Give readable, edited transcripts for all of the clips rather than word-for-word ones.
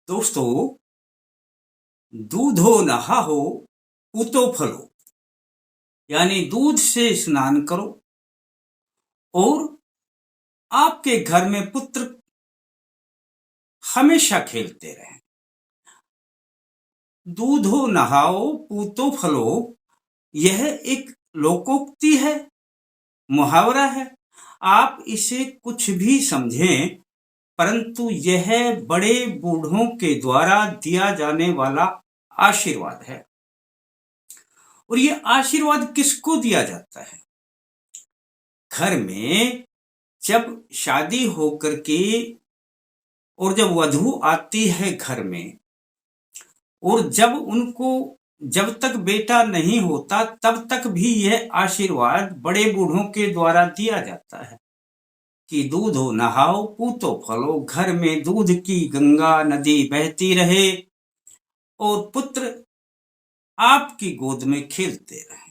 दोस्तों, दूधो नहाहो पूतो फलो, यानी दूध से स्नान करो और आपके घर में पुत्र हमेशा खेलते रहें। दूधो नहाओ पूतो फलो, यह एक लोकोक्ति है, मुहावरा है। आप इसे कुछ भी समझें, परंतु यह बड़े बूढ़ों के द्वारा दिया जाने वाला आशीर्वाद है। और ये आशीर्वाद किसको दिया जाता है? घर में जब शादी होकर के और जब वधू आती है घर में, और जब तक बेटा नहीं होता तब तक भी यह आशीर्वाद बड़े बूढ़ों के द्वारा दिया जाता है कि दूधो नहाओ पूतो फलो, घर में दूध की गंगा नदी बहती रहे और पुत्र आपकी गोद में खेलते रहे।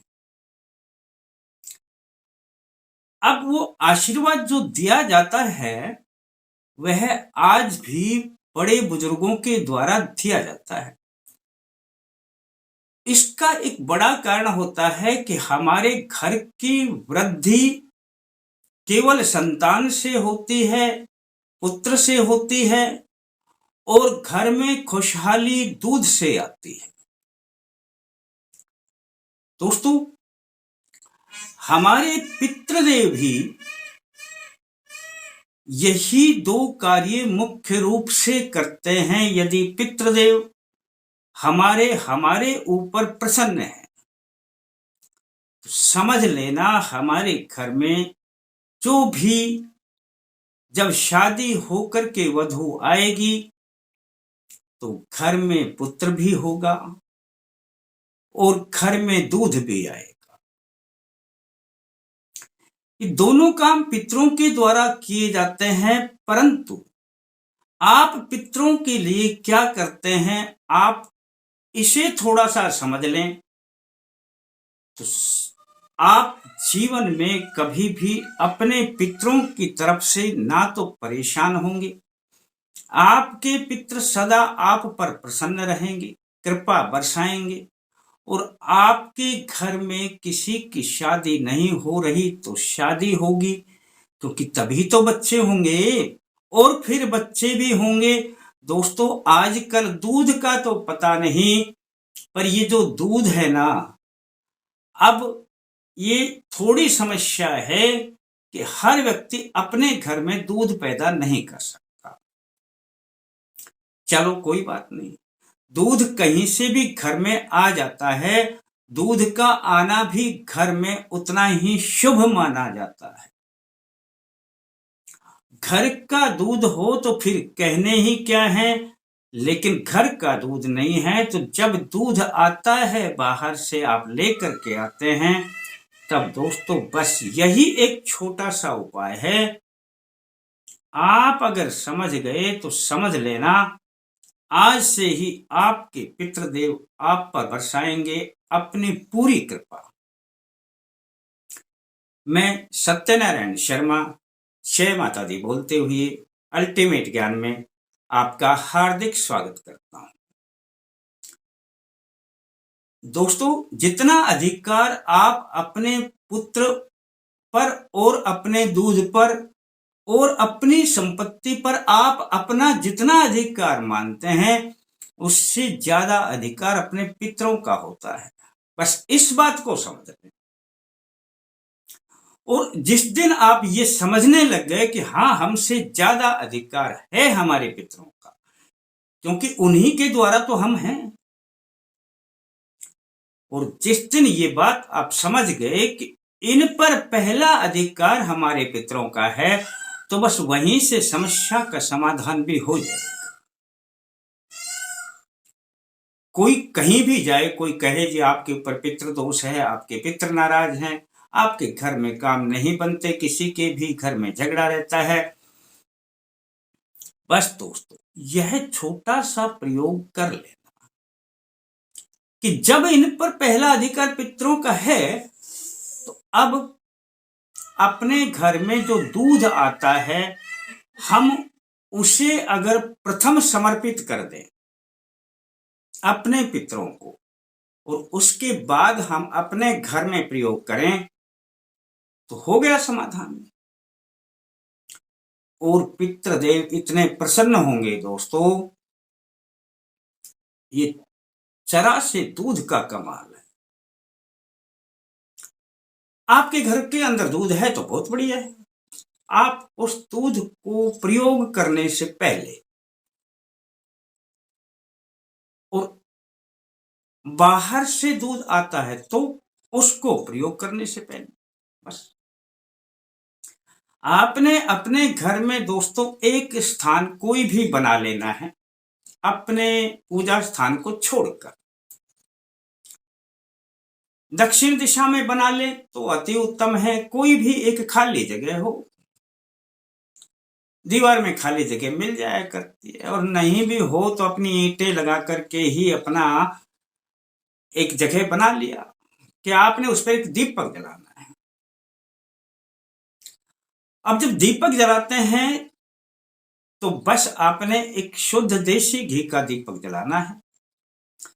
अब वो आशीर्वाद जो दिया जाता है वह आज भी बड़े बुजुर्गों के द्वारा दिया जाता है। इसका एक बड़ा कारण होता है कि हमारे घर की वृद्धि केवल संतान से होती है, पुत्र से होती है, और घर में खुशहाली दूध से आती है। दोस्तों, हमारे पितृदेव भी यही दो कार्य मुख्य रूप से करते हैं। यदि पितृदेव हमारे ऊपर प्रसन्न है तो समझ लेना हमारे घर में जो भी जब शादी होकर के वधू आएगी तो घर में पुत्र भी होगा और घर में दूध भी आएगा। ये दोनों काम पितरों के द्वारा किए जाते हैं, परंतु आप पितरों के लिए क्या करते हैं, आप इसे थोड़ा सा समझ लें तो आप जीवन में कभी भी अपने पितरों की तरफ से ना तो परेशान होंगे, आपके पितृ सदा आप पर प्रसन्न रहेंगे, कृपा बरसाएंगे, और आपके घर में किसी की शादी नहीं हो रही तो शादी होगी, क्योंकि तभी तो बच्चे होंगे और फिर बच्चे भी होंगे। दोस्तों, आजकल दूध का तो पता नहीं, पर ये जो दूध है ना, अब ये थोड़ी समस्या है कि हर व्यक्ति अपने घर में दूध पैदा नहीं कर सकता। चलो कोई बात नहीं, दूध कहीं से भी घर में आ जाता है। दूध का आना भी घर में उतना ही शुभ माना जाता है। घर का दूध हो तो फिर कहने ही क्या है, लेकिन घर का दूध नहीं है तो जब दूध आता है बाहर से आप लेकर के आते हैं, तब दोस्तों बस यही एक छोटा सा उपाय है। आप अगर समझ गए तो समझ लेना, आज से ही आपके पितृदेव आप पर बरसाएंगे अपनी पूरी कृपा। मैं सत्यनारायण शर्मा, जय माता दी बोलते हुए अल्टीमेट ज्ञान में आपका हार्दिक स्वागत करता हूं। दोस्तों, जितना अधिकार आप अपने पुत्र पर और अपने दूध पर और अपनी संपत्ति पर आप अपना जितना अधिकार मानते हैं, उससे ज्यादा अधिकार अपने पितरों का होता है। बस इस बात को समझ लें। और जिस दिन आप ये समझने लग गए कि हाँ, हमसे ज्यादा अधिकार है हमारे पितरों का, क्योंकि उन्हीं के द्वारा तो हम हैं, और जिस दिन ये बात आप समझ गए कि इन पर पहला अधिकार हमारे पितरों का है, तो बस वहीं से समस्या का समाधान भी हो जाएगा। कोई कहीं भी जाए, कोई कहे जी आपके ऊपर पितृ दोष है, आपके पितृ नाराज हैं, आपके घर में काम नहीं बनते, किसी के भी घर में झगड़ा रहता है, बस दोस्तों यह छोटा सा प्रयोग कर लेना कि जब इन पर पहला अधिकार पितरों का है, तो अब अपने घर में जो दूध आता है हम उसे अगर प्रथम समर्पित कर दें अपने पितरों को और उसके बाद हम अपने घर में प्रयोग करें तो हो गया समाधान। और पितृदेव इतने प्रसन्न होंगे दोस्तों, ये चरा से दूध का कमाल है। आपके घर के अंदर दूध है तो बहुत बढ़िया है। आप उस दूध को प्रयोग करने से पहले और बाहर से दूध आता है तो उसको प्रयोग करने से पहले बस आपने अपने घर में दोस्तों एक स्थान कोई भी बना लेना है अपने पूजा स्थान को छोड़कर। दक्षिण दिशा में बना ले तो अति उत्तम है। कोई भी एक खाली जगह हो, दीवार में खाली जगह मिल जाया करती है, और नहीं भी हो तो अपनी ईंटें लगा करके ही अपना एक जगह बना लिया कि आपने उस पर एक दीपक जलाना है। अब जब दीपक जलाते हैं तो बस आपने एक शुद्ध देसी घी का दीपक जलाना है।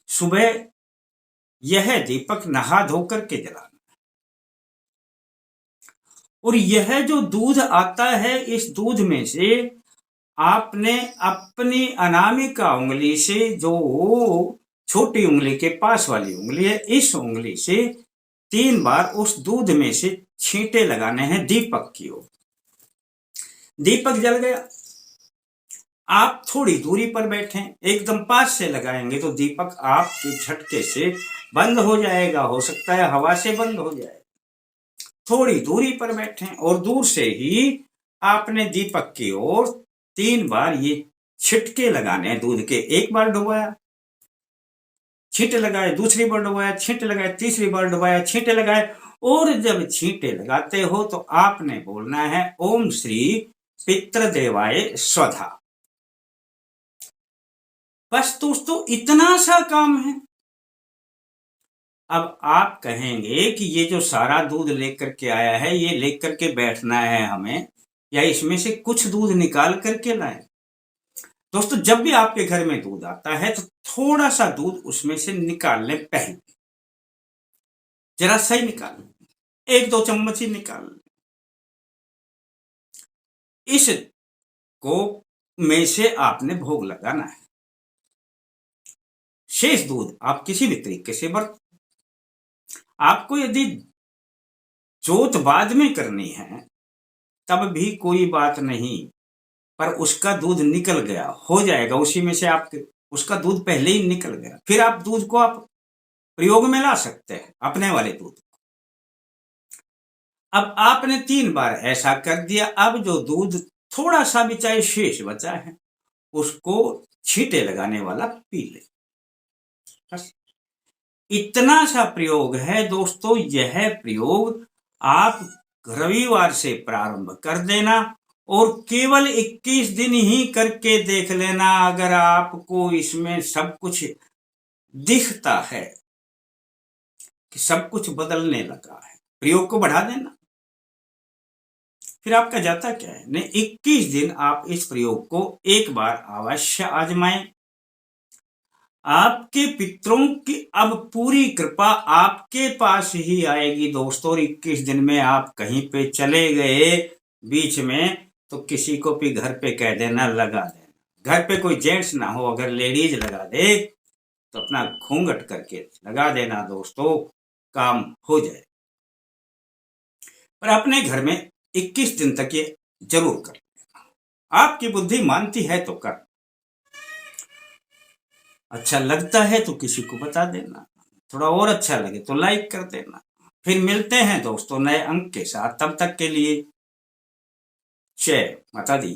सुबह यह दीपक नहा धोकर के जलाना है। और यह जो दूध आता है, इस दूध में से आपने अपनी अनामिका उंगली से, जो छोटी उंगली के पास वाली उंगली है, इस उंगली से 3 बार उस दूध में से छींटे लगाने हैं दीपक की ओर। दीपक जल गया, आप थोड़ी दूरी पर बैठे, एकदम पास से लगाएंगे तो दीपक आपके झटके से बंद हो जाएगा, हो सकता है हवा से बंद हो जाए। थोड़ी दूरी पर बैठे और दूर से ही आपने दीपक की ओर 3 बार ये छिटके लगाने हैं दूध के। एक बार डुबाया, छींटे लगाए, दूसरी बार डुबाया, छींटे लगाए, तीसरी बार डुबाया, छींटे लगाए। और जब छींटे लगाते हो तो आपने बोलना है ओम श्री पितृदेवाय स्वधा। बस दोस्तों इतना सा काम है। अब आप कहेंगे कि ये जो सारा दूध लेकर के आया है, ये लेकर के बैठना है हमें, या इसमें से कुछ दूध निकाल करके लाएं? दोस्तों जब भी आपके घर में दूध आता है तो थोड़ा सा दूध उसमें से निकाल लें। पहले जरा सही निकाल लें, 1-2 चम्मच ही निकाल लें। इसको में से आपने भोग लगाना है। शेष दूध आप किसी भी तरीके से बर्त। आपको यदि जोत बाद में करनी है तब भी कोई बात नहीं, पर उसका दूध निकल गया हो जाएगा, उसी में से आप उसका दूध पहले ही निकल गया, फिर आप दूध को आप प्रयोग में ला सकते हैं अपने वाले दूध को। अब आपने 3 बार ऐसा कर दिया। अब जो दूध थोड़ा सा भी चाहे शेष बचा है उसको छींटे लगाने वाला पी ले। बस इतना सा प्रयोग है दोस्तों। यह प्रयोग आप रविवार से प्रारंभ कर देना और केवल 21 दिन ही करके देख लेना। अगर आपको इसमें सब कुछ दिखता है कि सब कुछ बदलने लगा है, प्रयोग को बढ़ा देना, फिर आपका जाता क्या है। नहीं, 21 दिन आप इस प्रयोग को एक बार अवश्य आजमाएं। आपके पितरों की अब पूरी कृपा आपके पास ही आएगी दोस्तों। 21 दिन में आप कहीं पे चले गए बीच में तो किसी को भी घर पे कह देना, लगा देना। घर पे कोई जेंट्स ना हो, अगर लेडीज लगा दे तो अपना घूंघट करके लगा देना दोस्तों, काम हो जाए। पर अपने घर में 21 दिन तक ये जरूर कर लेना। आपकी बुद्धि मानती है तो कर, अच्छा लगता है तो किसी को बता देना, थोड़ा और अच्छा लगे तो लाइक कर देना। फिर मिलते हैं दोस्तों नए अंक के साथ, तब तक के लिए जय माता दी।